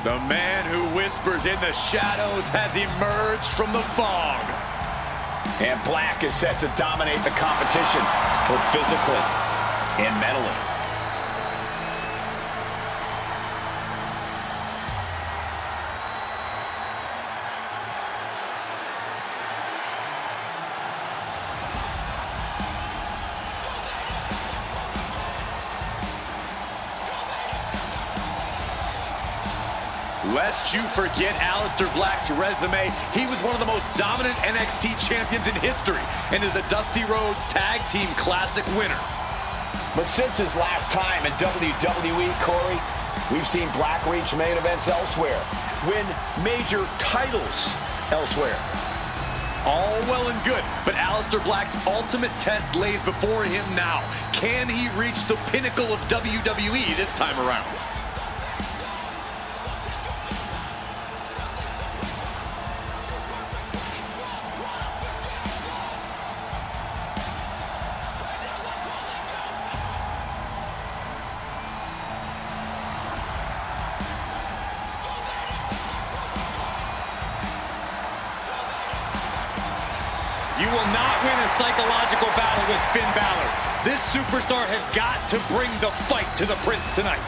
The man who whispers in the shadows has emerged from the fog. And Black is set to dominate the competition, both physically and mentally. Lest you forget Aleister Black's resume, he was one of the most dominant NXT champions in history and is a Dusty Rhodes Tag Team Classic winner. But since his last time in WWE, Corey, we've seen Black reach main events elsewhere, win major titles elsewhere. All well and good, but Aleister Black's ultimate test lays before him now. Can he reach the pinnacle of WWE this time around? You will not win a psychological battle with Finn Balor. This superstar has got to bring the fight to the Prince tonight.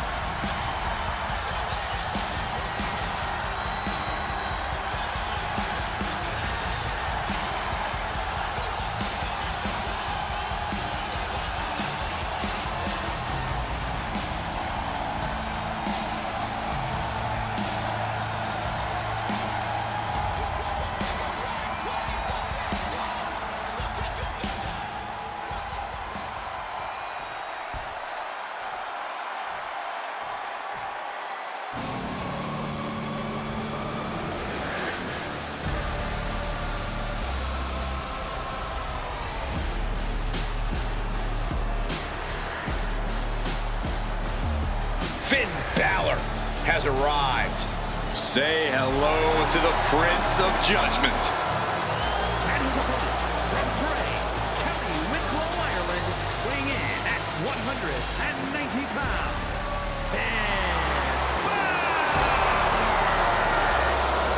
Finn Balor has arrived. Say hello to the Prince of Judgment. And his opponent, from Bray, County Wicklow, Ireland, weighing in at 190 pounds,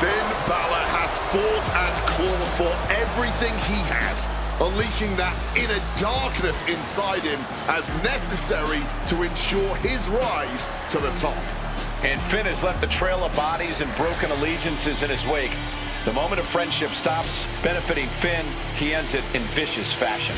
Finn Balor has fought and clawed for everything he has, unleashing that inner darkness inside him as necessary to ensure his rise to the top. And Finn has left the trail of bodies and broken allegiances in his wake. The moment of friendship stops benefiting Finn, he ends it in vicious fashion.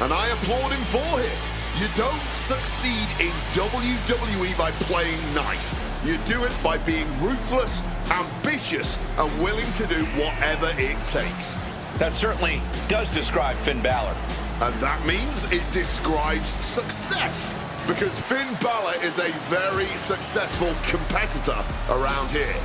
And I applaud him for it. You don't succeed in WWE by playing nice. You do it by being ruthless, ambitious, and willing to do whatever it takes. That certainly does describe Finn Balor. And that means it describes success, because Finn Balor is a very successful competitor around here.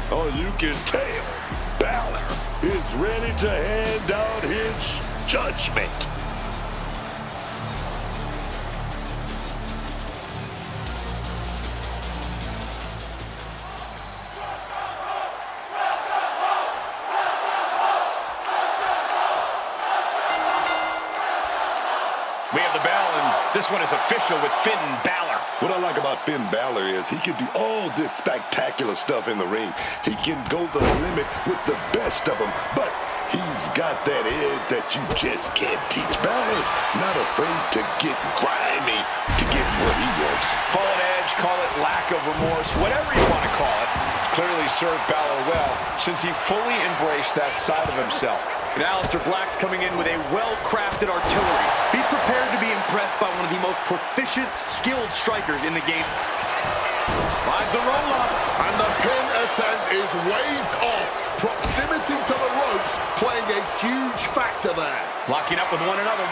Oh, you can tell Balor is ready to hand out his judgment. We have the bell, and this one is official with Finn Balor. What I like about Finn Balor is he can do all this spectacular stuff in the ring. He can go the limit with the best of them, but he's got that edge that you just can't teach. Balor's not afraid to get grimy to get what he wants. Call it edge, call it lack of remorse, whatever you want to call it. It's clearly served Balor well since he fully embraced that side of himself. And Aleister Black's coming in with a well-crafted artillery. Be prepared to be impressed by one of the most proficient, skilled strikers in the game. Finds the roll-up. And the pin attempt is waved off. Proximity to the ropes playing a huge factor there. Locking up with one another.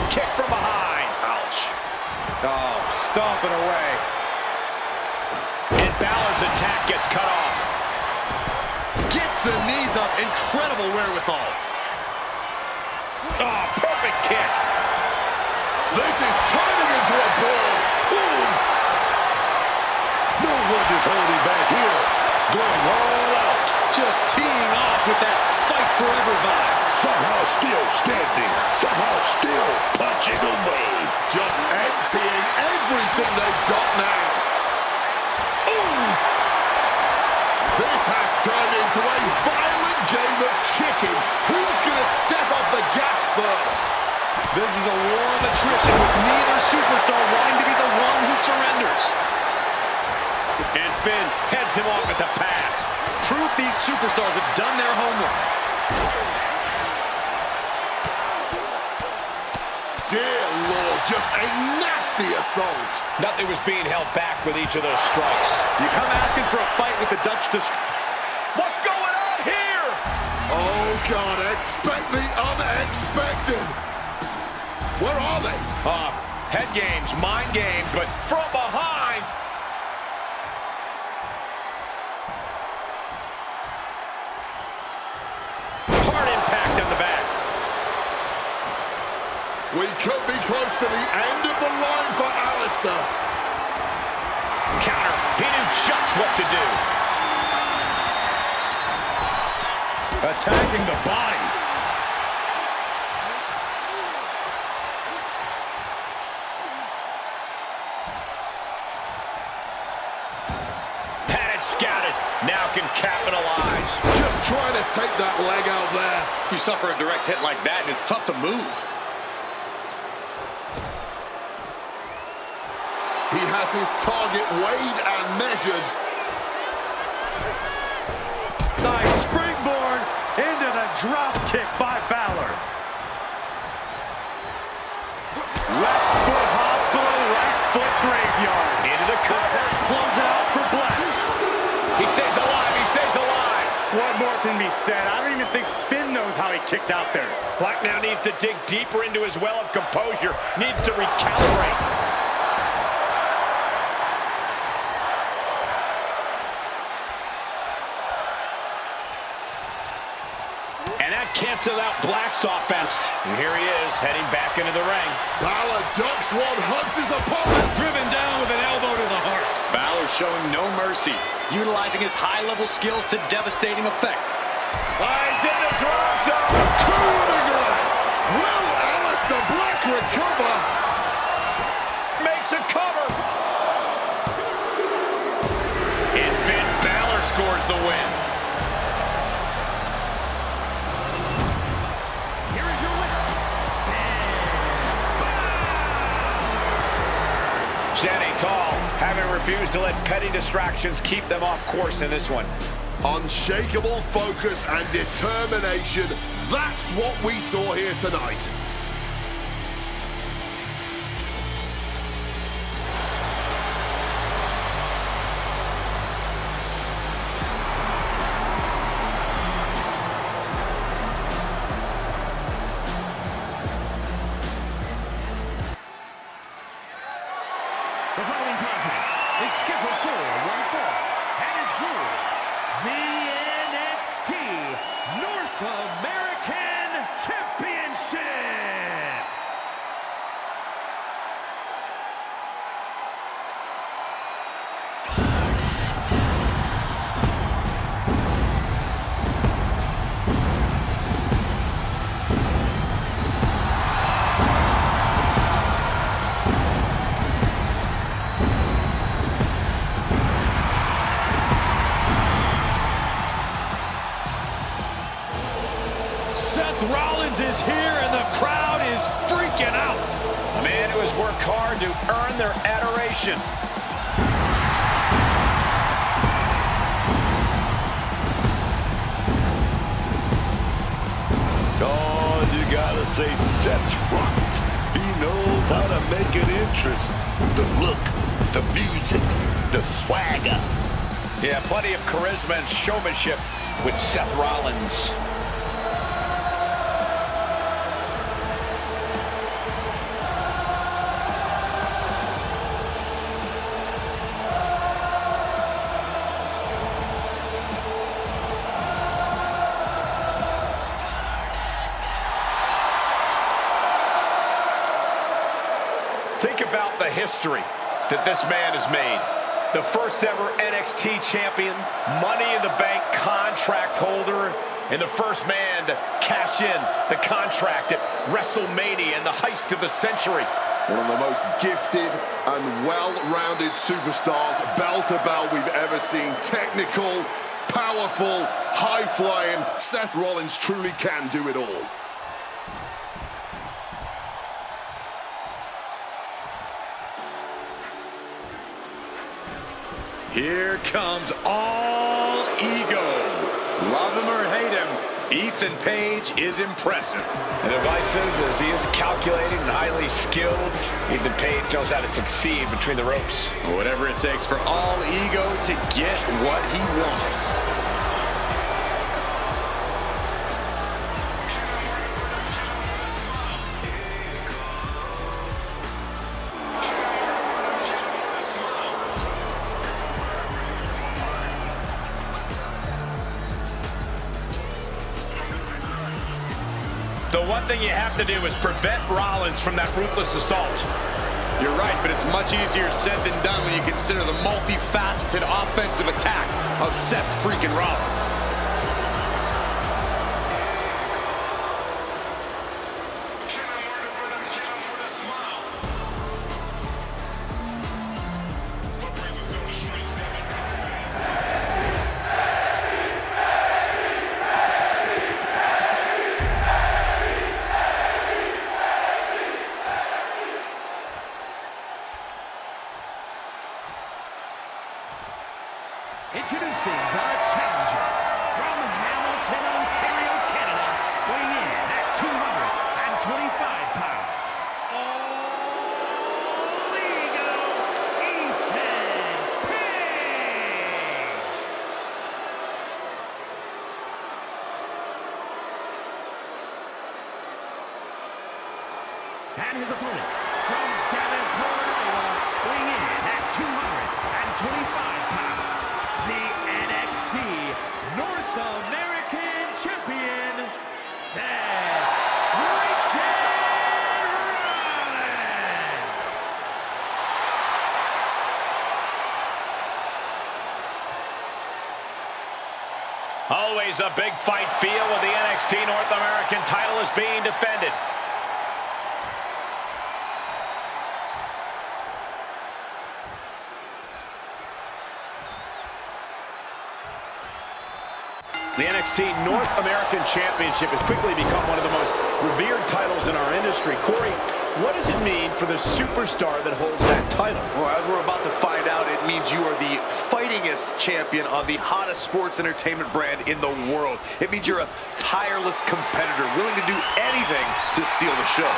Kick from behind. Ouch. Oh, stomping away. And Balor's attack. gets cut off. Gets the knees up. Incredible wherewithal. Oh, perfect kick. This is turning into a brawl. Boom! No one is holding back here. Going all out. Just teeing off with that fight forever vibe. Somehow still standing. Somehow still punching away. Just emptying everything they've got now. Ooh! This has turned into a violent game of chicken. Who's going to step off the gas first? This is a war of attrition with neither superstar wanting to be the one who surrenders. And Finn heads him off at the pass. Proof these superstars have done their homework. Dear Lord, just a nasty assault. Nothing was being held back with each of those strikes. You come asking for a fight with the Dutch What's going on here? Oh, God, expect the unexpected. Where are they? Head games, mind games, but from behind. Hard impact on the back. We could be close to the end of the line for Aleister. Counter. He knew just what to do. attacking the body. Scouted, now can capitalize. Just trying to take that leg out there. You suffer a direct hit like that, and it's tough to move. He has his target weighed and measured. Nice springboard into the drop kick by Balor. Left foot hospital, right foot graveyard. Into the cover. Close out for Black. He stays alive, he stays alive. What more can be said? I don't even think Finn knows how he kicked out there. Black now needs to dig deeper into his well of composure, needs to recalibrate. And that cancels out Black's offense. And here he is, heading back into the ring. Balor ducks one, hugs his opponent. Driven down with an elbow to the heart. Balor showing no mercy, utilizing his high-level skills to devastating effect. He's in the drop zone. Coup de grace. Will Aleister Black recover? Makes a cover. And Finn Balor scores the win. Here is your winner. Standing tall, having refused to let petty distractions keep them off course in this one. Unshakable focus and determination. That's what we saw here tonight. The following contest is scheduled for one fall and is for the NXT North American Championship. Seth Rollins is here, and the crowd is freaking out. A man who has worked hard to earn their adoration. Oh, you gotta say Seth Rollins. He knows how to make an entrance. The look, the music, the swagger. Yeah, plenty of charisma and showmanship with Seth Rollins. Think about the history that this man has made. The first ever NXT champion, Money in the Bank contract holder, and the first man to cash in the contract at WrestleMania and the heist of the century. One of the most gifted and well-rounded superstars, bell to bell, we've ever seen. Technical, powerful, high-flying. Seth Rollins truly can do it all. Here comes all ego. Love him or hate him, Ethan Page is impressive. And divisive as he is calculating and highly skilled, Ethan Page knows how to succeed between the ropes. Whatever it takes for all ego to get what he wants. The one thing you have to do is prevent Rollins from that ruthless assault. You're right, but it's much easier said than done when you consider the multifaceted offensive attack of Seth freaking Rollins. Introducing the challenger from Hamilton, Ontario, Canada, weighing in at 225 pounds. All ego, Ethan Page. And his opponent from Davenport, Iowa, weighing in at 225 pounds. The NXT North American Champion, Seth Rollins. Always a big fight feel when the NXT North American title is being defended. The NXT North American Championship has quickly become one of the most revered titles in our industry. Corey, what does it mean for the superstar that holds that title? Well, as we're about to find out, it means you are the fightingest champion on the hottest sports entertainment brand in the world. It means you're a tireless competitor, willing to do anything to steal the show.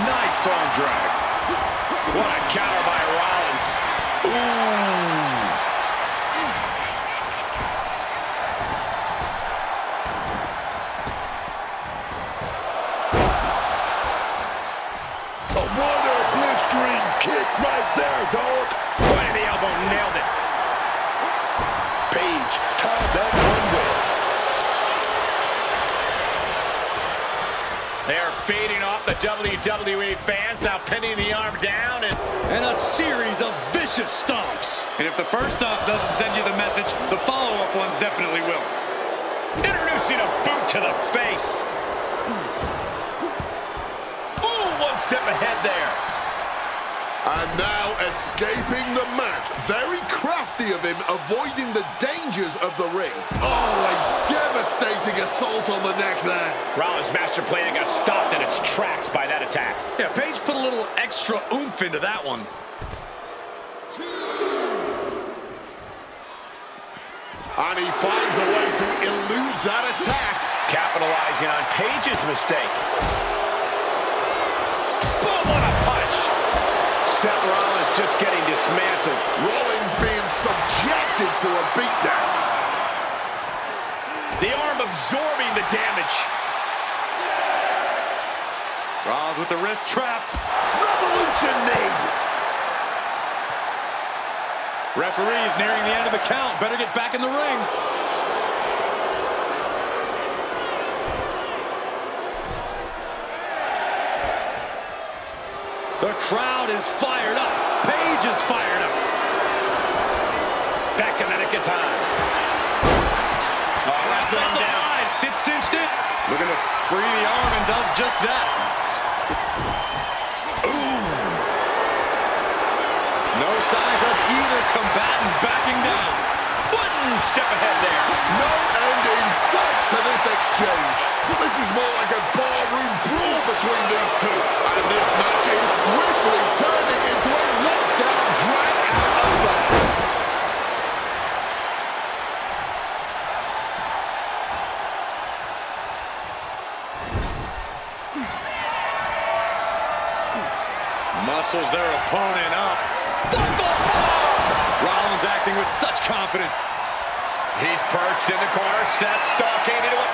Nice arm drag. What a counter by Rollins. Ooh. A water blistering kick right there, dog. Right in the elbow, nailed it. Page tied that one well. They're feeding off the WWE fans, now pinning the arm down And a series of vicious stomps. And if the first stomp doesn't send you the message, the follow-up ones definitely will. introducing a boot to the face. Ooh, one step ahead there. And now escaping the mat. Very crafty of him, avoiding the dangers of the ring. Oh, a devastating assault on the neck there. Rollins' master plan got stopped in its tracks by that attack. Yeah, Page put a little extra oomph into that one. And he finds a way to elude that attack. Capitalizing on Page's mistake. Boom, what a punch. Seth Rollins just getting dismantled. Rollins being subjected to a beatdown. The arm absorbing the damage. Rollins with the wrist trapped. Revolution knee. Referee's nearing the end of the count. Better get back in the ring. The crowd is fired up. Paige is fired up. Back in the nick of time. Oh, that's down. It cinched it. Looking to free the arm and does just that. Ooh. No signs of either combatant backing down. One step ahead there. No end in sight to this exchange. This is more like a barroom brawl between these two. And this match is swiftly turning into a lockdown drag-out affair. Muscles their opponent up. Rollins acting with such confidence. He's perched in the corner. Seth stalking into it.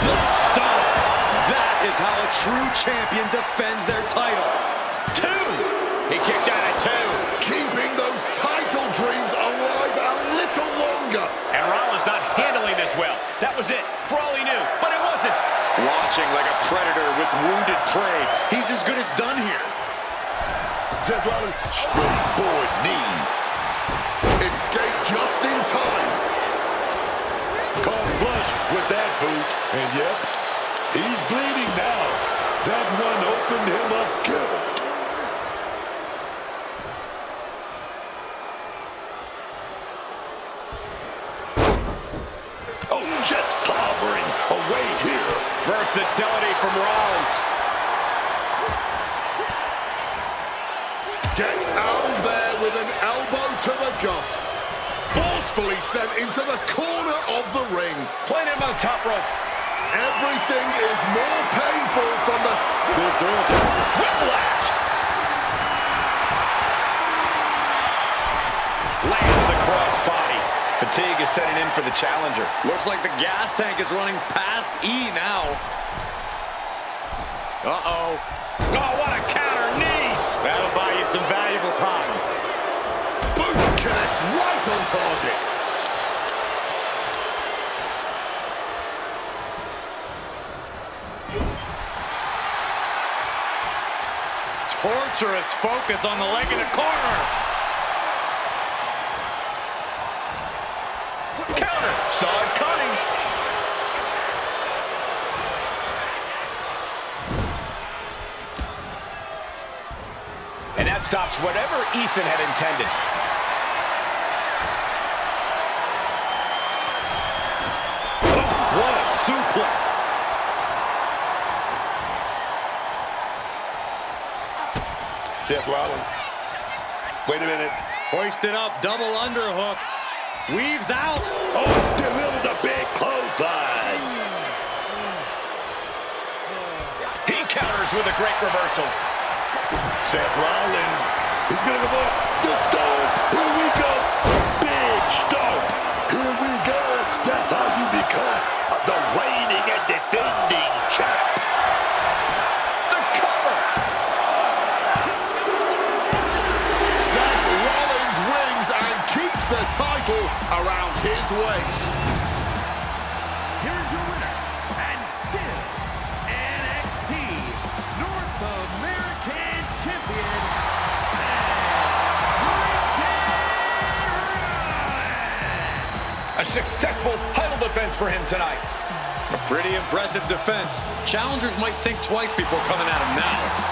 The stomp. That is how a true champion defends their title. 2. He kicked out at 2. Keeping those title dreams alive a little longer. And Rollins not handling this well. That was it, for all he knew, but it wasn't. Watching like a predator with wounded prey. He's as good as done here. Seth Rollins, springboard knee. Escape just in time. Caught flush with that boot. And yep, he's bleeding now. That one opened him up good. Oh, just clobbering away here. Versatility from Rollins. Gets out of there with an elbow to the gut. Forcefully sent into the corner of the ring. Playing him on the top rope. Everything is more painful from the... Whiplash. Lands the crossbody. Fatigue is setting in for the challenger. Looks like the gas tank is running past E now. Uh-oh. Oh, what a counter knees. That'll buy you some valuable time. Boom connects right on target. Torturous focus on the leg in the corner. Counter. Saw it coming. And that stops whatever Ethan had intended. Oh, what a suplex. Seth Rollins. Wait a minute. Hoisted up, double underhook. Weaves out. Oh, delivers a big clothesline. He counters with a great reversal. Seth Rollins. He's going to go for the stomp. Here we go. Big stomp. Here we go. That's how you become the reigning and defending champ. The cover. Seth Rollins wins and keeps the title around his waist. Here's your winner, and still NXT North American Champion, A successful title defense for him tonight. A pretty impressive defense. Challengers might think twice before coming at him now.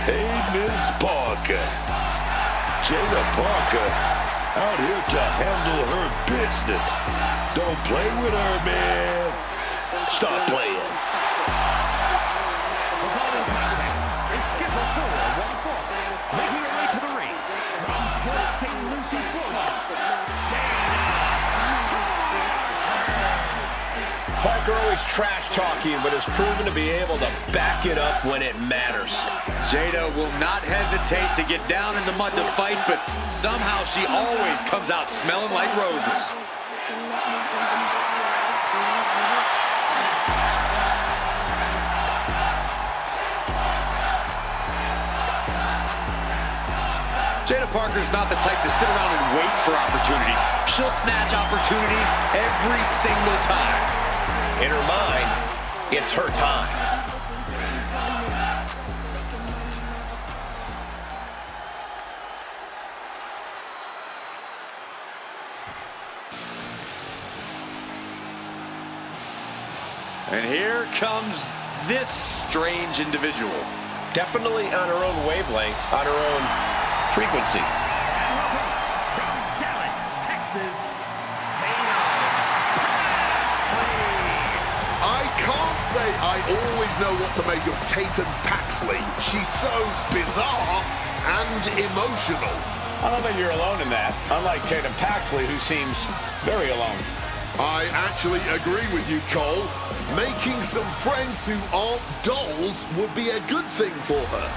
Hey, Miss Parker. Jada Parker out here to handle her business. Don't play with her, man. Stop playing. is scheduled for 1 fall. Making her way to the ring from Port St. Louis, Parker always trash-talking, but has proven to be able to back it up when it matters. Jada will not hesitate to get down in the mud to fight, but somehow she always comes out smelling like roses. Jada Parker's not the type to sit around and wait for opportunities. She'll snatch opportunity every single time. In her mind, it's her time. And here comes this strange individual. Definitely on her own wavelength, on her own frequency. From Dallas, Texas, I can't say I always know what to make of Tatum Paxley. She's so bizarre and emotional. I don't think you're alone in that, unlike Tatum Paxley, who seems very alone. I actually agree with you, Cole. Making some friends who aren't dolls would be a good thing for her.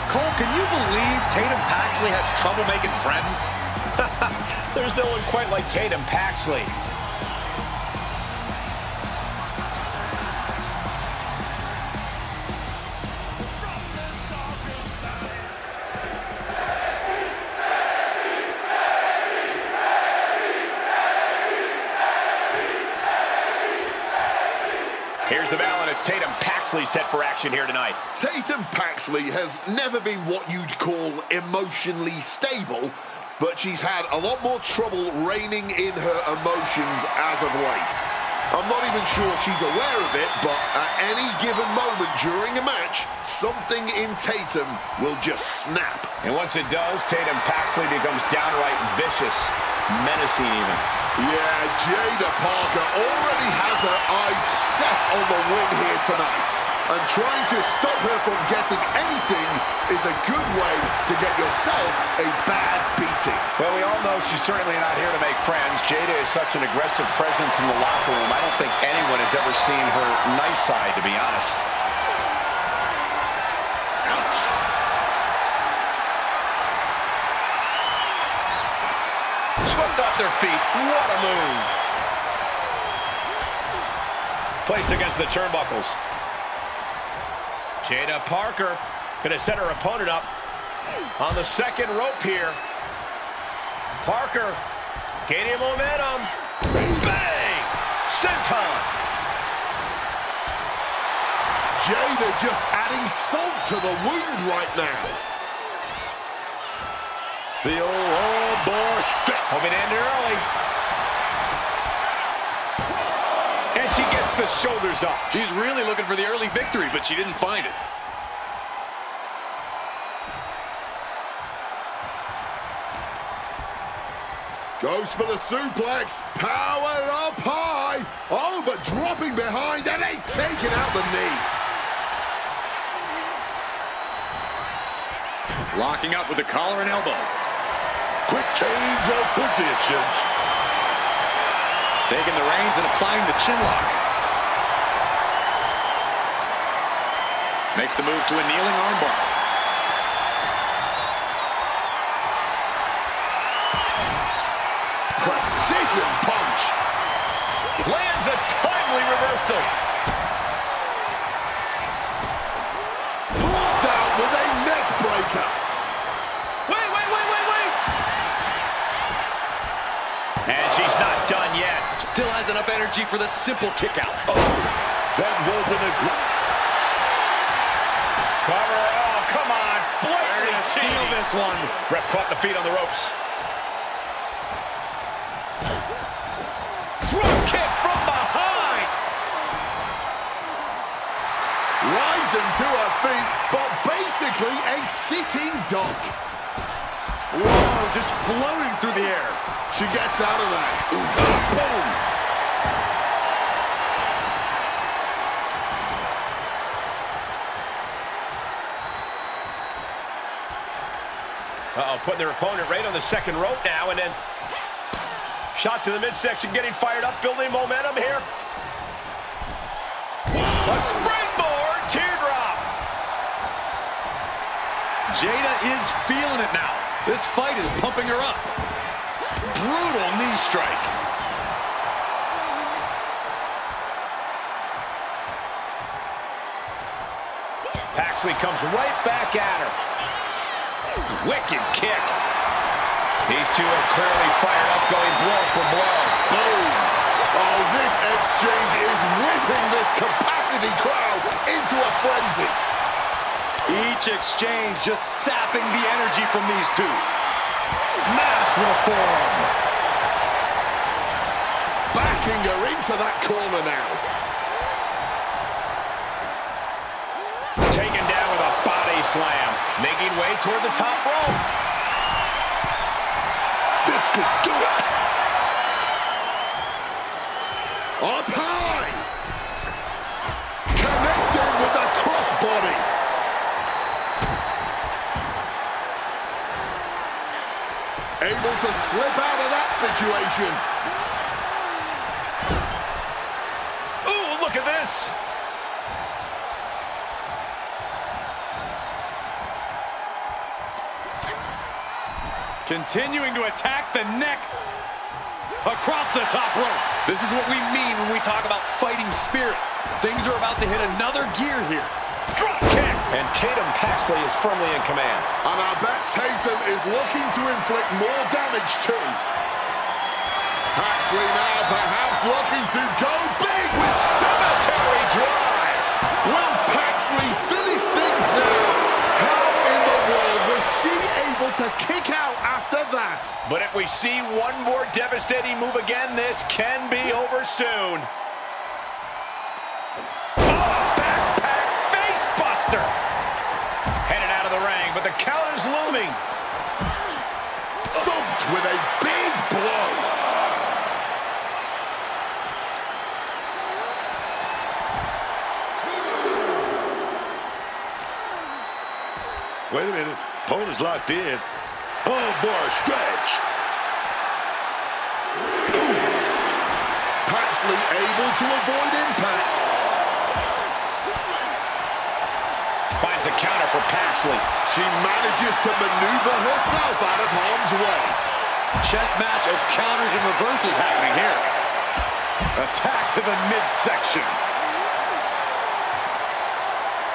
Cole, can you believe Tatum Paxley has trouble making friends? There's no one quite like Tatum Paxley. Here's the bell, and it's Tatum Paxley set for action here tonight. Tatum Paxley has never been what you'd call emotionally stable, but she's had a lot more trouble reining in her emotions as of late. I'm not even sure she's aware of it, but at any given moment during a match, something in Tatum will just snap. And once it does, Tatum Paxley becomes downright vicious, menacing even. Yeah, Jada Parker already has her eyes set on the win here tonight. And trying to stop her from getting anything is a good way to get yourself a bad beating. Well, we all know she's certainly not here to make friends. Jada is such an aggressive presence in the locker room. I don't think anyone has ever seen her nice side, to be honest. Ouch. Swept off their feet. What a move. Placed against the turnbuckles. Jada Parker going to set her opponent up on the second rope here. Parker gaining momentum. Bang! Senton. Jada just adding salt to the wound right now. The old bar step. Hoping to end early. And she gets the shoulders up. She's really looking for the early victory, but she didn't find it. Goes for the suplex. Power up high. Oh, but dropping behind and they taking out the knee. Locking up with the collar and elbow. Quick change of positions. Taking the reins and applying the chin lock. Makes the move to a kneeling armbar. Precision punch. Lands a timely reversal. Blocked out with a neck breaker. Wait. And she's not done yet. Still has enough energy for the simple kick out. Oh, that wasn't a good... Cover. Oh, come on. Blatantly Steal cheating. this one. Ref caught the feet on the ropes. Drop kick from behind. Rising to her feet, but basically a sitting duck. Whoa, just floating through the air. She gets out of there. Boom. Putting their opponent right on the second rope now, and then shot to the midsection, getting fired up, building momentum here. A springboard teardrop. Jada is feeling it now. This fight is pumping her up. Brutal knee strike. Paxley comes right back at her. Wicked kick. These two are clearly fired up, going blow for blow. Boom. Oh, this exchange is whipping this capacity crowd into a frenzy. Each exchange just sapping the energy from these two. Smashed with a forearm. Backing her into that corner now. Taken down with a body slam. Making way toward the top rope. This could do it. Up high. Connecting with the crossbody. Able to slip out of that situation. Ooh, look at this. Continuing to attack the neck across the top rope. This is what we mean when we talk about fighting spirit. Things are about to hit another gear here. Drop kick. And Tatum Paxley is firmly in command. And I bet Tatum is looking to inflict more damage too. Paxley now perhaps looking to go big with Cemetery drive. Will Paxley finish things now? How in the world was she able to kick out after that? But if we see one more devastating move again, this can be over soon. Buster. Headed out of the ring, but the counter's looming. Thumped with a big blow. Wait a minute. Opponent's locked in. Oh, boy, stretch. Ooh. Paxley able to avoid impact. Finds a counter for Paxley. She manages to maneuver herself out of harm's way. Chess match of counters and reversals happening here. Attack to the midsection.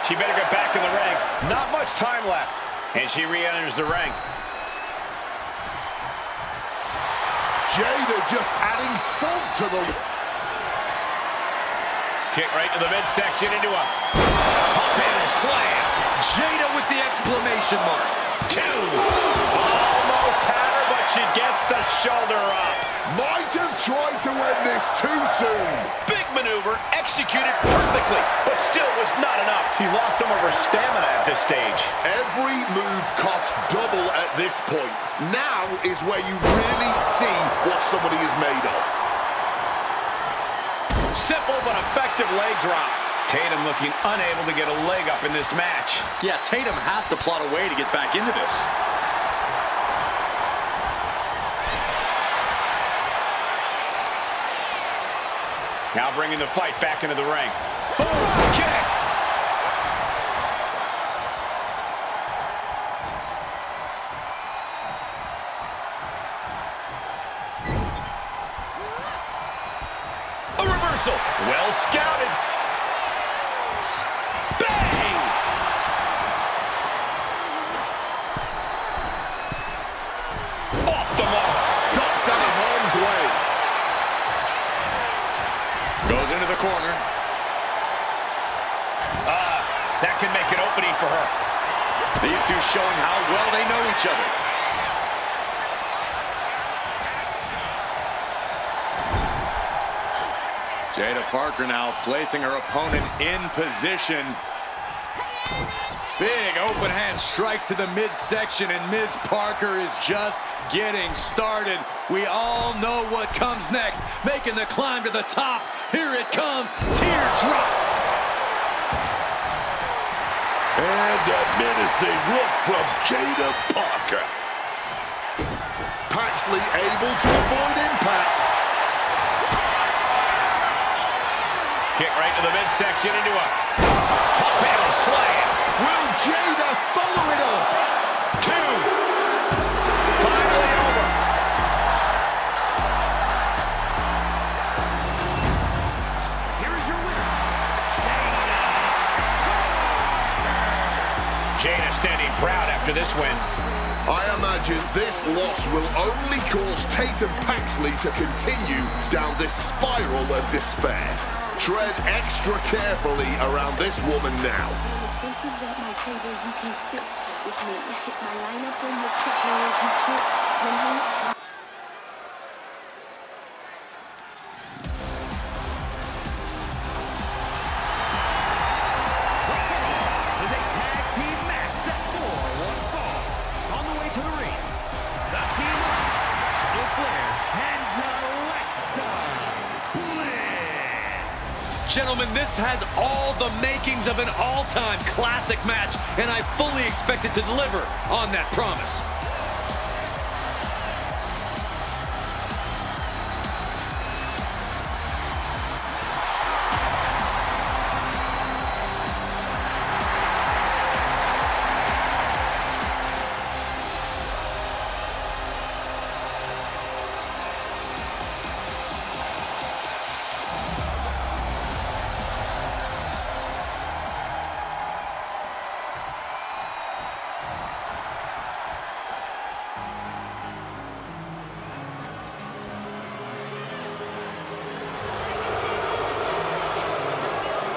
She better get back in the ring. Not much time left. And she re-enters the ring. Jada just adding salt to the... Kick right to the midsection into a pump handle slam. Jada with the exclamation mark. Two. Almost had her, but she gets the shoulder up. Might have tried to end this too soon. Big maneuver, executed perfectly, but still was not enough. He lost some of her stamina at this stage. Every move costs double at this point. Now is where you really see what somebody is made of. Simple but effective leg drop. Tatum looking unable to get a leg up in this match. Yeah, Tatum has to plot a way to get back into this. Now bringing the fight back into the ring. Boom! Kick! A reversal. Well scouted. Bang! Off the mark. Ducks out of harm's way. Goes into the corner. That can make an opening for her. These two showing how well they know each other. Jada Parker now placing her opponent in position. Big open hand strikes to the midsection, and Ms. Parker is just getting started. We all know what comes next. Making the climb to the top. Here it comes. Teardrop. And a menacing look from Jada Parker. Paxley able to avoid impact. Kick right to the midsection into a pump handle slam. Will Jada follow it up? 2. Finally over. Here is your winner, Jada standing proud after this win. I imagine this loss will only cause Tatum Paxley to continue down this spiral of despair. Tread extra carefully around this woman now. Expensive at my table, you can sit with me. Hit my lineup when the checkers you can't. is a tag team match set for one fall. On the way to the ring, the team of Flair and Aleister. Bliss. Gentlemen, this has all the makings of an all-time classic match, and I fully expect it to deliver on that promise.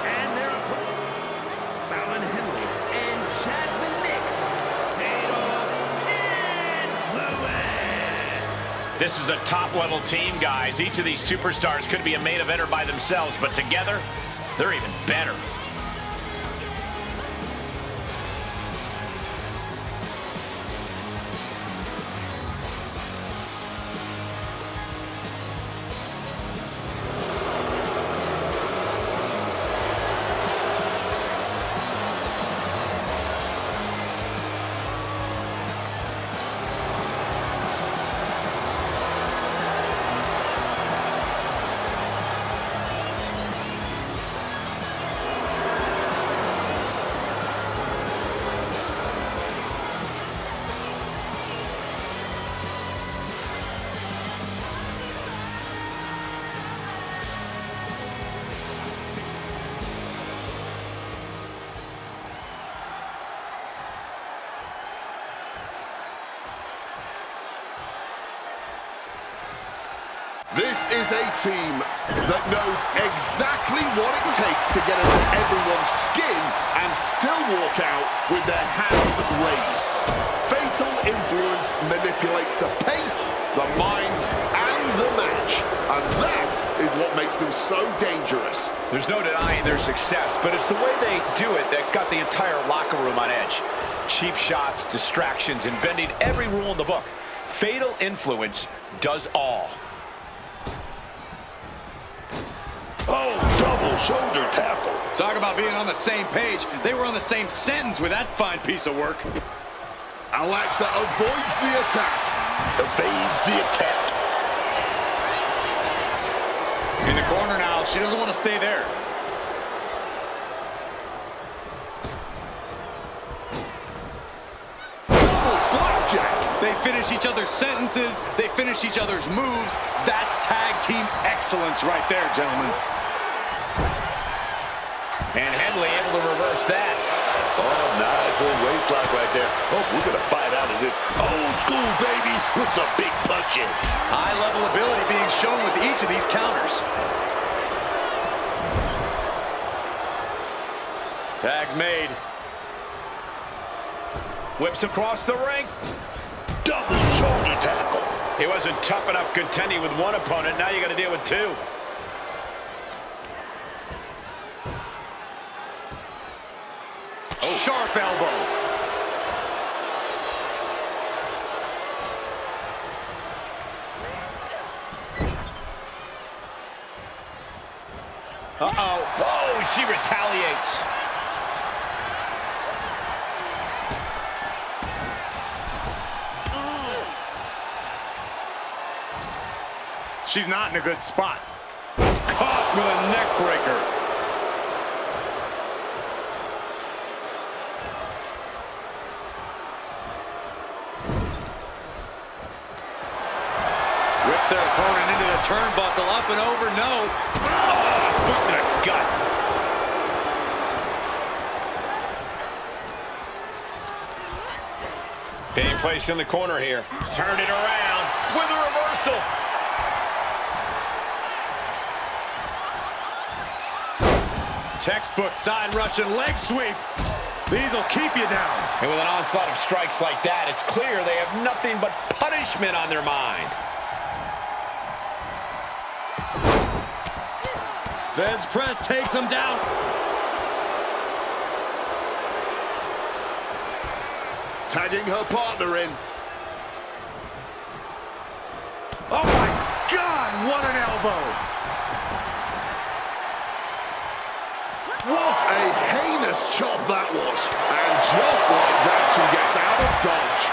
And their opponents, Fallon, Henley, and Jazmyn Influence. This is a top-level team, guys. Each of these superstars could be a main eventer by themselves, but together, they're even better. This is a team that knows exactly what it takes to get under everyone's skin and still walk out with their hands raised. Fatal Influence manipulates the pace, the minds, and the match. And that is what makes them so dangerous. There's no denying their success, but it's the way they do it that's got the entire locker room on edge. Cheap shots, distractions, and bending every rule in the book. Fatal Influence does all. Oh, double shoulder tackle. Talk about being on the same page. They were on the same sentence with that fine piece of work. Aleister avoids the attack. Evades the attack. In the corner now, she doesn't want to stay there. Double flapjack. They finish each other's sentences. They finish each other's moves. That's tag team excellence right there, gentlemen. And Henley able to reverse that. Oh, nice little waistlock right there. Oh, we're going to fight out of this old school, baby, with some big punches. High-level ability being shown with each of these counters. Tag's made. Whips across the ring. Double shoulder tackle. He wasn't tough enough contending with one opponent. Now you got to deal with two. Oh, sharp elbow. Uh-oh. Whoa, she retaliates. She's not in a good spot. Caught with a neck breaker. Rips their opponent into the turnbuckle, up and over, no. Oh, boot to the gut. Being placed in the corner here. Turn it around with a reversal. Textbook side Russian leg sweep. These will keep you down. And with an onslaught of strikes like that, it's clear they have nothing but punishment on their mind. Feds press takes him down. Tagging her partner in. Oh my God, what an elbow. What a heinous chop that was. And just like that, she gets out of dodge.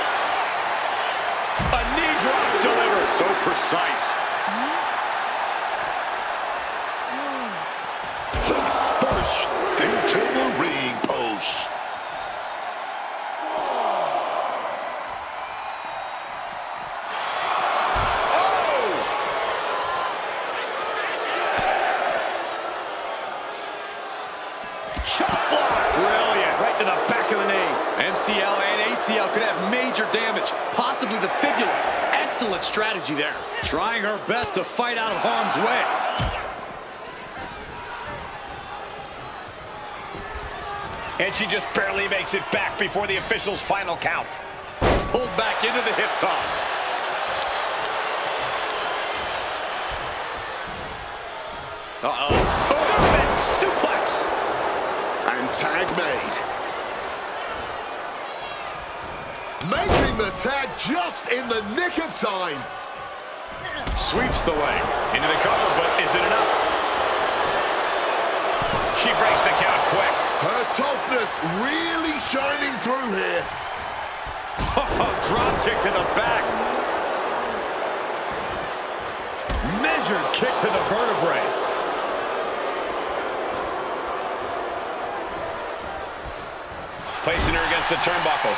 A knee drop delivered. So precise. Face first into the ring post. Chop block. Brilliant. Right to the back of the knee. MCL and ACL could have major damage, possibly the fibula. Excellent strategy there. Trying her best to fight out of harm's way. And she just barely makes it back before the official's final count. Pulled back into the hip toss. German suplex. And tag made. Making the tag just in the nick of time. Sweeps the leg. Into the cover, but is it enough? She breaks the count quick. Her toughness really shining through here. Drop kick to the back. Measured kick to the vertebrae. Placing her against the turnbuckle.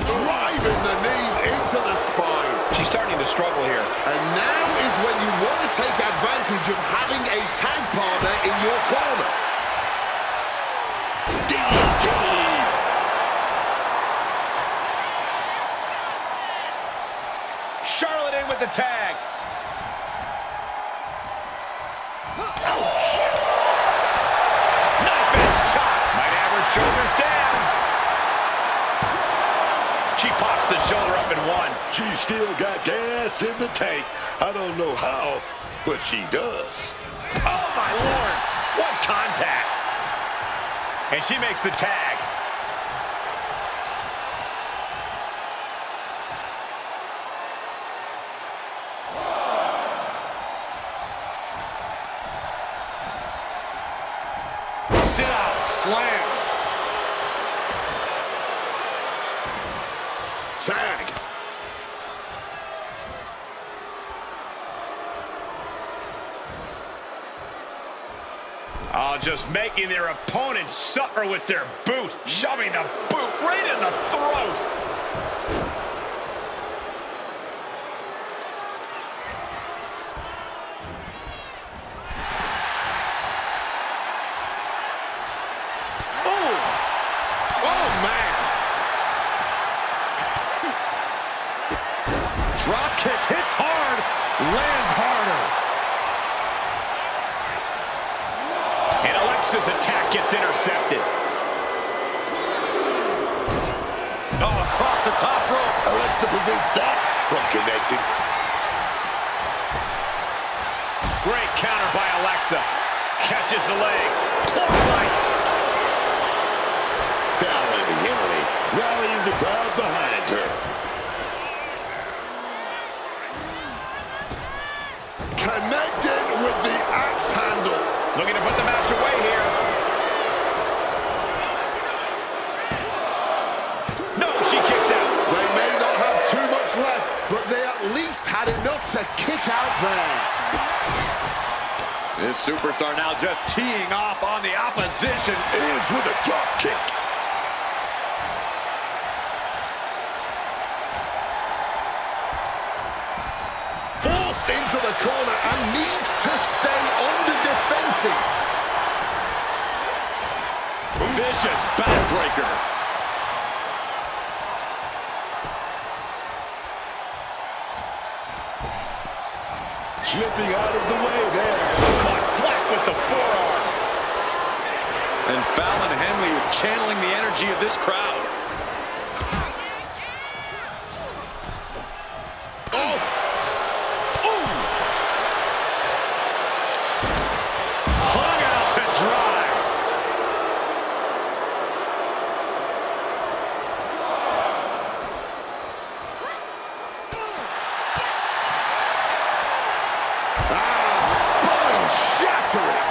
Driving the knees into the spine. She's starting to struggle here. And now is when you want to take advantage of having a tag partner in your corner. Charlotte in with the tag. Knife edge chop. Might have her shoulders down. She pops the shoulder up in one. She still got gas in the tank. I don't know how, but she does. Oh, my Lord. What contact. And she makes the tag. Sit out, slam. Tag. Oh, just making their opponent suffer with their boot. Shoving the boot right in the throat. Drop kick hits hard, lands harder. And Alexa's attack gets intercepted. Oh, across the top rope. Alexa prevents that from connecting. Great counter by Alexa. Catches the leg. Clothesline. Fallon and Henley rallying the crowd behind her. Connected with the axe handle. Looking to put the match away here. No, she can't. had enough to kick out there. This superstar now just teeing off on the opposition. Ends with a drop kick. Forced into the corner and needs to stay on the defensive. Vicious backbreaker. Slipping out of the way there. Caught flat with the forearm. And Fallon Henley is channeling the energy of this crowd. Hung out to dry. Spine shattering.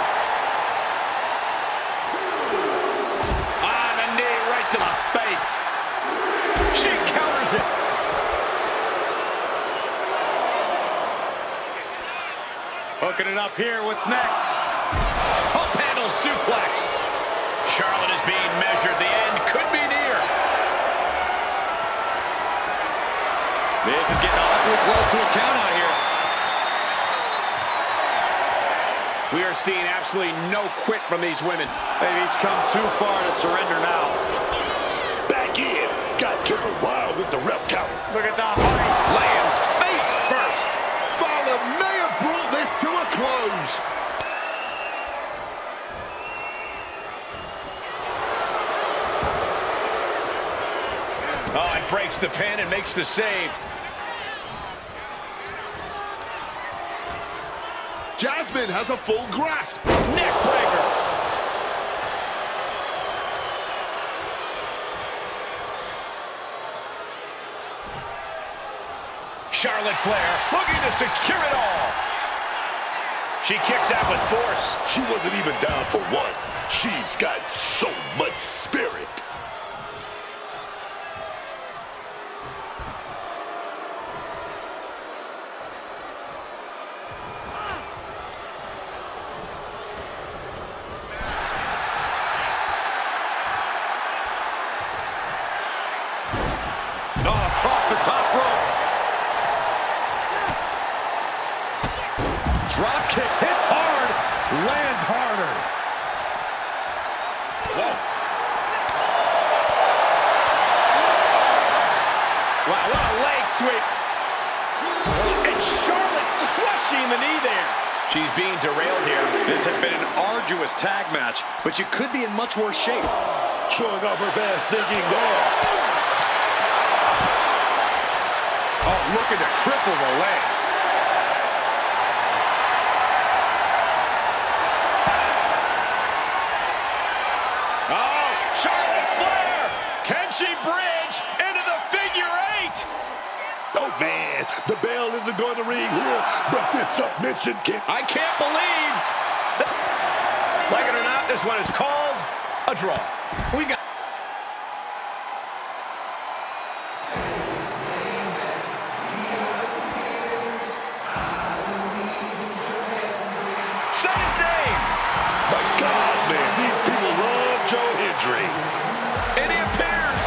The knee right to the face. She counters it. Hooking it up here. What's next? Up handle suplex. Charlotte is being measured. The end could be near. This is getting awfully close to a count out here. We are seeing absolutely no quit from these women. They've each come too far to surrender now. Back in. Got Killer Wild with the rep count. Look at the heart. Lands face first. Fallon may have brought this to a close. Oh, it breaks the pin and makes the save. Jazmyn has a full grasp. Neck breaker. Charlotte Flair looking to secure it all. She kicks out with force. She wasn't even down for one. She's got so much spirit. Across the top rope. Drop kick hits hard, lands harder. Whoa. Wow, what a leg sweep. And Charlotte crushing the knee there. She's being derailed here. This has been an arduous tag match, but she could be in much worse shape. Showing off her fast thinking there. Oh, looking to cripple the leg. Oh, Charlotte Flair! Can she bridge into the figure eight? Oh, man. The bell isn't going to ring here, but this submission can... I can't believe that. Like it or not, this one is called a draw. We got... Say his name! My God, man, these people love Joe Hendry. And he appears.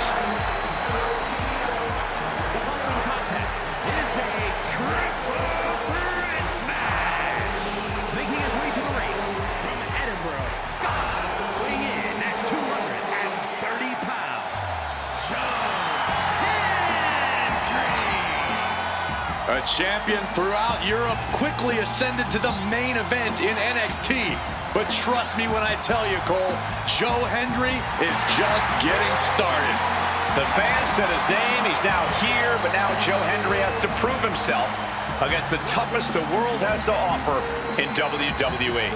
The following contest is a triple threat match. Making his way to the ring from Edinburgh, Scotland, weighing in at 230 pounds, Joe Hendry. A champion throughout Europe, quickly ascended to the main event in NXT. But trust me when I tell you, Cole, Joe Hendry is just getting started. The fans said his name, he's now here, but now Joe Hendry has to prove himself against the toughest the world has to offer in WWE.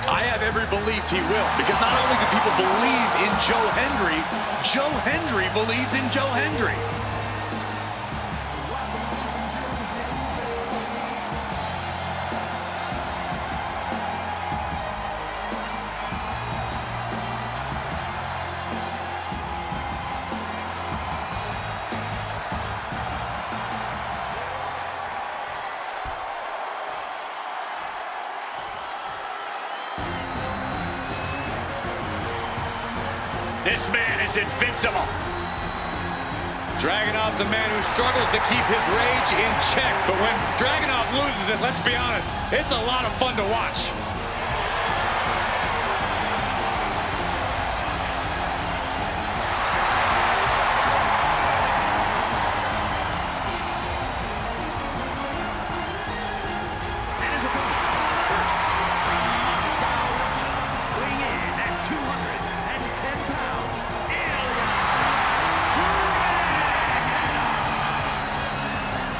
I have every belief he will, because not only do people believe in Joe Hendry believes in Joe Hendry. This man is invincible. Dragunov's a man who struggles to keep his rage in check, but when Dragunov loses it, let's be honest, it's a lot of fun to watch.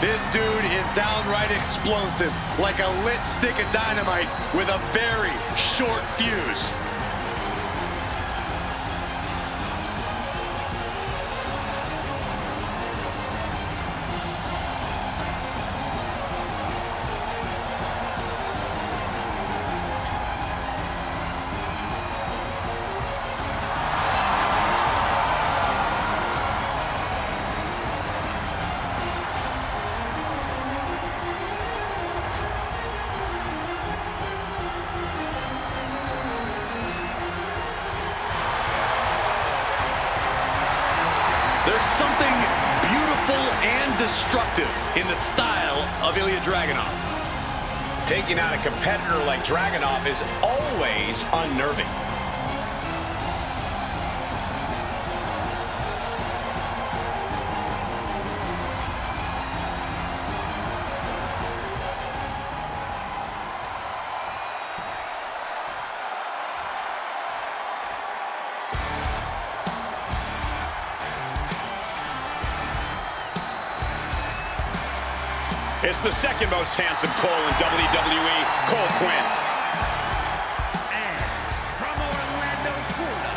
This dude is downright explosive, like a lit stick of dynamite with a very short fuse. There's something beautiful and destructive in the style of Ilja Dragunov. Taking out a competitor like Dragunov is always unnerving. It's the second most handsome Cole in WWE, Cole Quinn. And from Orlando, Florida,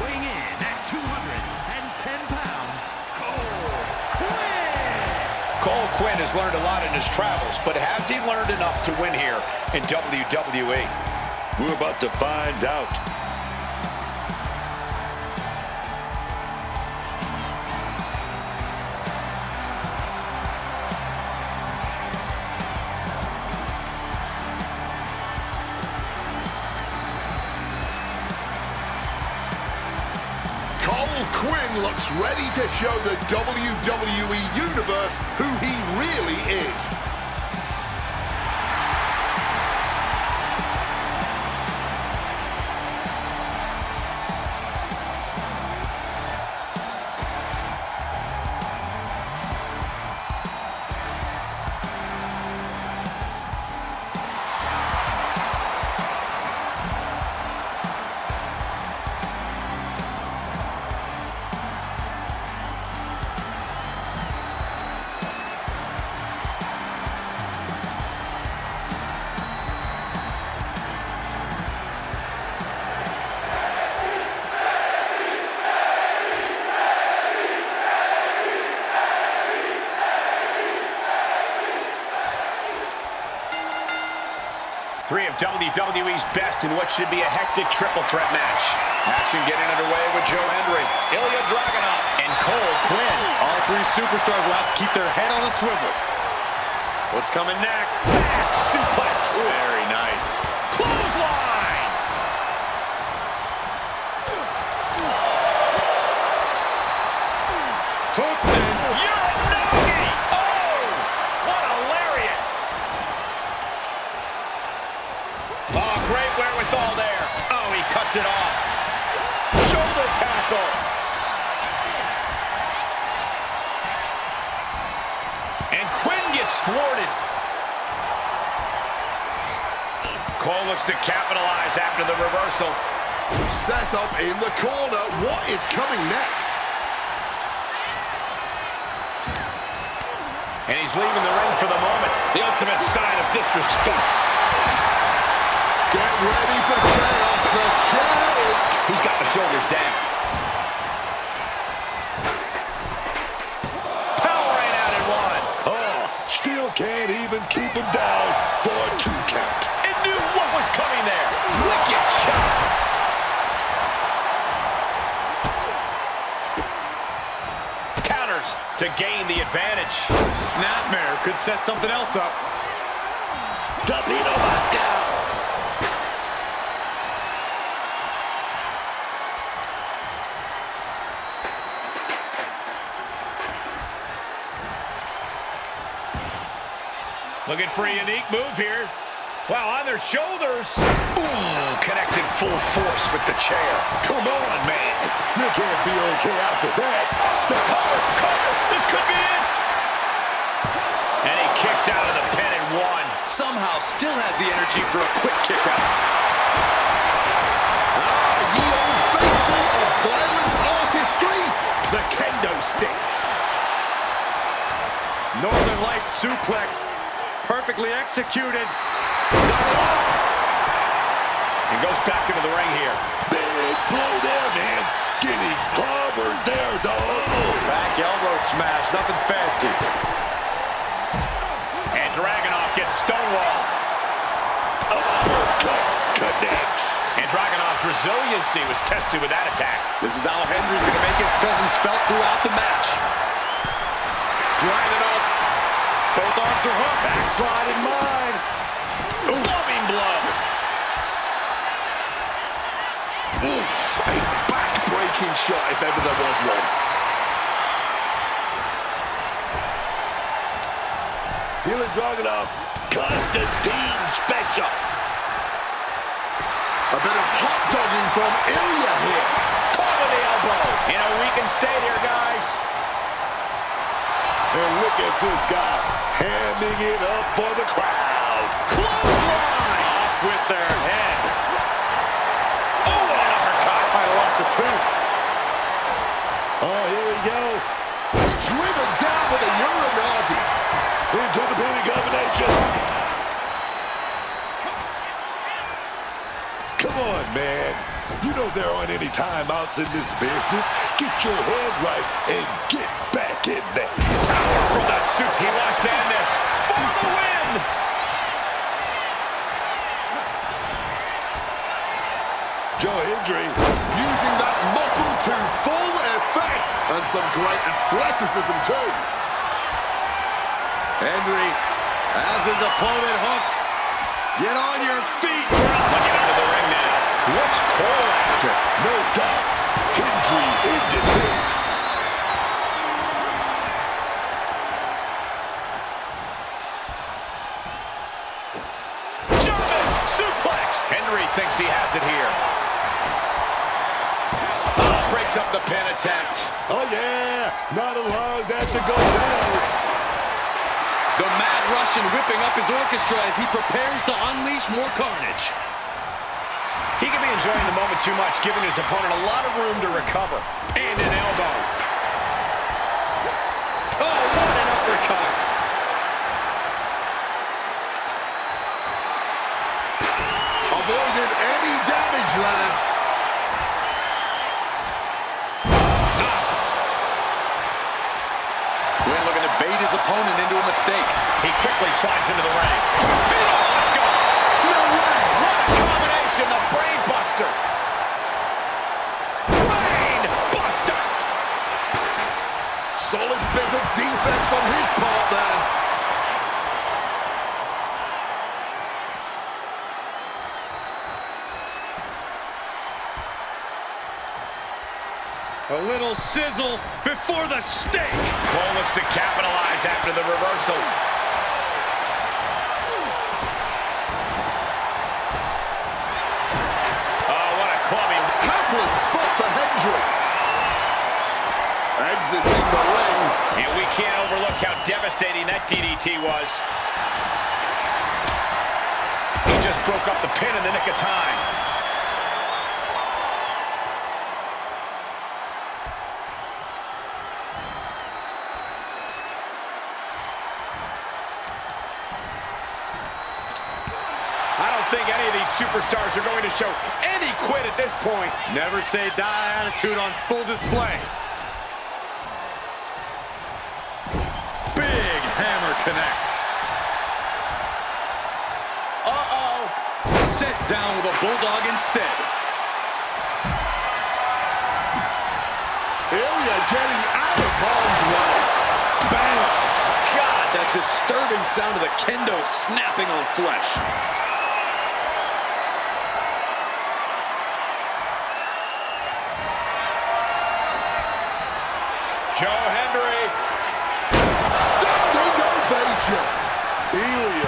weighing in at 210 pounds, Cole Quinn. Cole Quinn has learned a lot in his travels, but has he learned enough to win here in WWE? We're about to find out. Quinn looks ready to show the WWE Universe who he really is. Three of WWE's best in what should be a hectic triple threat match. Action getting underway with Hendry, Ilja Dragunov, and Cole Quinn. All three superstars will have to keep their head on a swivel. What's coming next? Back suplex. Very nice. Clothesline. Hooked in. Uranagi. Oh, what a lariat. Oh, great wherewithal there. Oh, he cuts it off. Shoulder tackle. And Quinn gets thwarted. Cole looks to capitalize after the reversal. Set up in the corner. What is coming next? And he's leaving the ring for the moment. The ultimate sign of disrespect. Get ready for chaos. The chair is... He's got the shoulders down. Powering out at one. Oh, still can't even keep him down for a 2 count. It knew what was coming there. Wicked shot. Counters to gain the advantage. Snapmare could set something else up. Torpedo Moscow. Looking for a unique move here. Wow, on their shoulders. Ooh, connected full force with the chair. Come on, man. You can't be okay after that. The cover. This could be it. And he kicks out of the pin and one. Somehow still has the energy for a quick kick out. Ye old faithful of violent artistry, the kendo stick. Northern Lights suplex, perfectly executed. And goes back into the ring here. Big blow there, man. Getting clobbered there, dog. Back elbow smash, nothing fancy. And Dragunov gets stonewalled. Uppercut connects. And Dragunov's resiliency was tested with that attack. This is how Hendry's going to make his presence felt throughout the match. Dragunov, both arms are hooked. Backslide in mind. Loving blow. Oof, a back-breaking shot if ever there was one. Ilja Dragunov, Constantine special. A bit of hot dogging from Ilja here. Caught with the elbow. In a weakened state here, guys. And look at this guy hamming it up for the crowd. Clothesline. Off with their head. Oh, what an uppercut. Might have lost a tooth. Oh, here we go. Driven down with a Uranagi. Into the pinning combination. Come on, man. You know there aren't any timeouts in this business. Get your head right and get back in there. Power from the suit. He wants to end this for the win. Hendry Using that muscle to full effect. And some great athleticism too. Hendry has his opponent hooked. Get on your feet. Looking into the ring now. What's Cole after? No doubt. Hendry ended this. German suplex. Hendry thinks he has it here. Breaks up the pin attempt. Oh, yeah. Not allowing that to go down. The Mad Russian whipping up his orchestra as he prepares to unleash more carnage. He could be enjoying the moment too much, giving his opponent a lot of room to recover. And an elbow. Oh, what an uppercut. Avoided any damage there. Quinn looking to bait his opponent into a mistake. He quickly slides into the ring. No way! What a combination! The brain buster! Brain buster! Solid bit of defense on his part there. A little sizzle before the steak. Cole looks to capitalize after the reversal. Oh, what a clubbing. Hapless spot for Hendry. Exiting the ring. And we can't overlook how devastating that DDT was. He just broke up the pin in the nick of time. I don't think any of these superstars are going to show any quit at this point. Never say die attitude on full display. Big hammer connects. Uh-oh. Set down with a bulldog instead. Ilja getting out of harm's way. Bam! God, that disturbing sound of the kendo snapping on flesh. Standing ovation. Ilja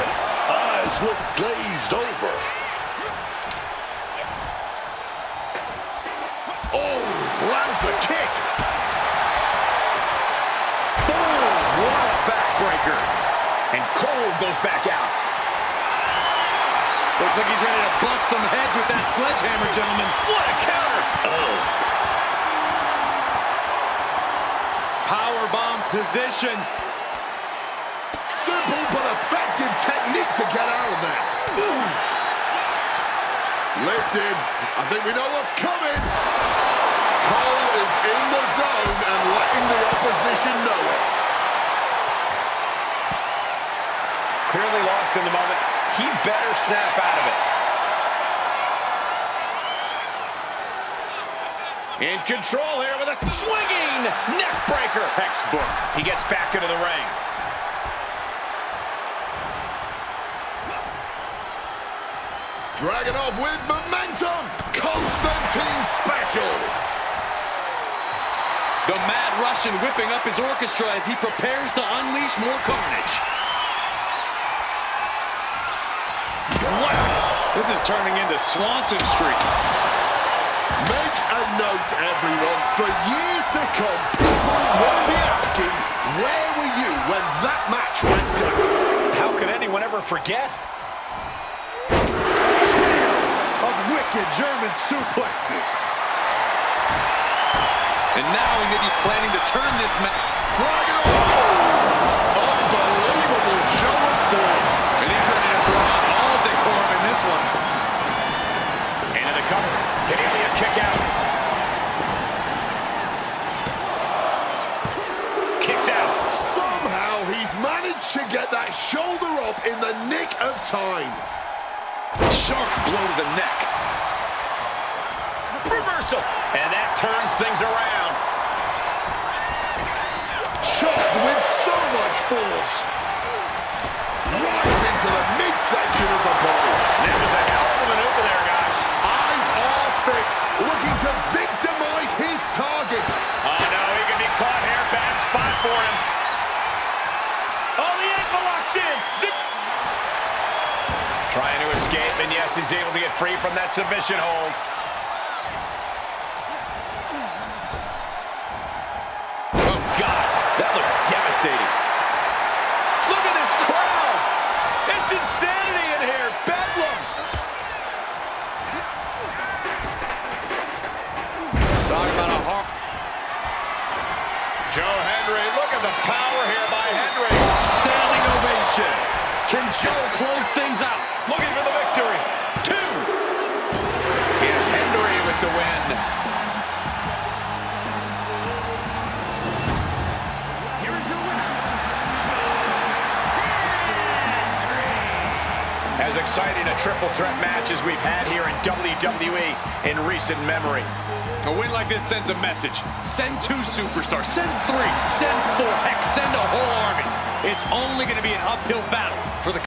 And Cole goes back out. Looks like he's ready to bust some heads with that sledgehammer, gentlemen. What a counter! Oh. Powerbomb position. Simple but effective technique to get out of there. Ooh. Lifted. I think we know what's coming. Cole is in the zone and letting the opposition know it. Clearly lost in the moment. He better snap out of it. In control here with a swinging neck breaker. Textbook. He gets back into the ring. Dragunov with momentum. Constantine special. The Mad Russian whipping up his orchestra as he prepares to unleash more carnage. Wow, this is turning into Swanson Street. Make a note, everyone. For years to come, people will be asking, where were you when that match went down? How could anyone ever forget? Trio of wicked German suplexes. And now he may be planning to turn this match. Dragunov! Unbelievable show of force. And he's ready to throw out all decorum in this one. Into the cover. Can Ilja kick out? Kicks out. Somehow he's managed to get that shoulder up in the nick of time. Sharp blow to the neck. Reversal. And that turns things around. Shot with so much force. Right into the midsection of the body. That was a hell of a maneuver there, guys. Eyes are fixed, looking to victimize his target. Oh, no, he can be caught here. Bad spot for him. Oh, the ankle locks in. Trying to escape, and yes, he's able to get free from that submission hold. Oh, God, that looked devastating. Look at this crowd. It's insanity in here. Bedlam. Talk about a heart. Joe Hendry, look at the power here by Hendry. Standing ovation. Can Joe close things out? Looking for the victory. 2. Here's Hendry with the win. Here is your winner. As exciting a triple threat match as we've had here in WWE in recent memory. A win like this sends a message. Send 2 superstars, send 3, send 4, heck, send a whole army. It's only going to be an uphill battle for the